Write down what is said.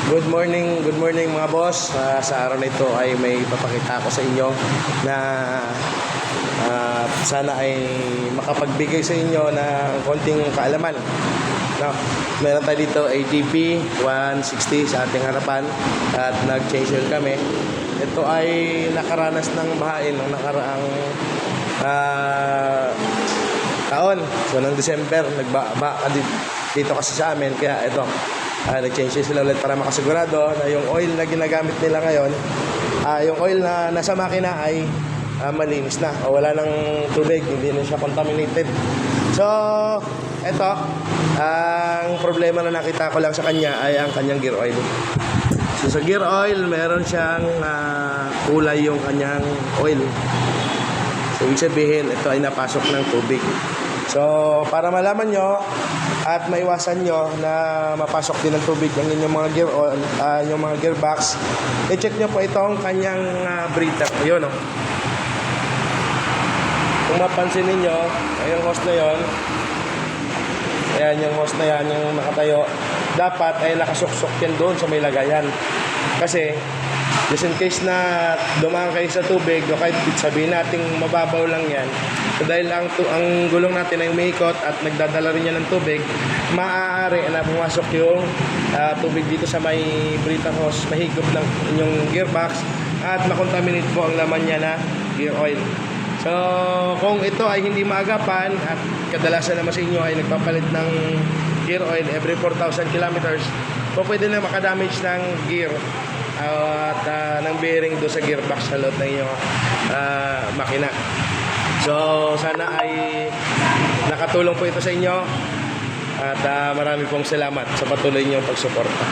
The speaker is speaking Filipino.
Good morning mga boss. Sa araw na ito ay may papakita ako sa inyo na sana ay makapagbigay sa inyo ng konting kaalaman. No, meron tayo dito ATP 160 sa ating harapan at nag-change oil kami. Ito ay nakaranas ng bahain ng nakaraang taon. So ng December nagba dito kasi sa amin, kaya ito nag-change sila ulit para makasigurado na yung oil na ginagamit nila ngayon, yung oil na nasa makina ay malinis na o wala ng tubig, hindi na siya contaminated. So ito, ang problema na nakita ko lang sa kanya ay ang kanyang gear oil. So sa gear oil, meron siyang kulay yung kanyang oil. So ibig sabihin, ito ay napasok ng tubig. So para malaman nyo at maiwasan nyo na mapasok din ng tubig ang inyong mga gear oil, yung mga gearbox, i-check nyo po itong kanyang breather. Ayun, kung mapansin ninyo, yung hose na yon, ayan yung hose na yan, yung nakatayo, dapat ay nakasuksok yan doon sa may lagayan. Kasi just in case na dumaan kayo sa tubig o kahit sabihin natin mababaw lang yan, so dahil ang gulong natin ay umiikot at nagdadala rin yan ng tubig, maaari na pumasok yung tubig dito sa may breather hose, mahigop lang yung gearbox at makontaminate po ang laman niya na gear oil. So kung ito ay hindi maagapan at kadalasan naman sa inyo ay nagpapalit ng gear oil every 4,000 kilometers, so pwede na makadamage ng gear at ng bearing do sa gearbox sa loob ng inyong makina. So sana ay nakatulong po ito sa inyo at marami pong salamat sa patuloy niyong pagsuporta.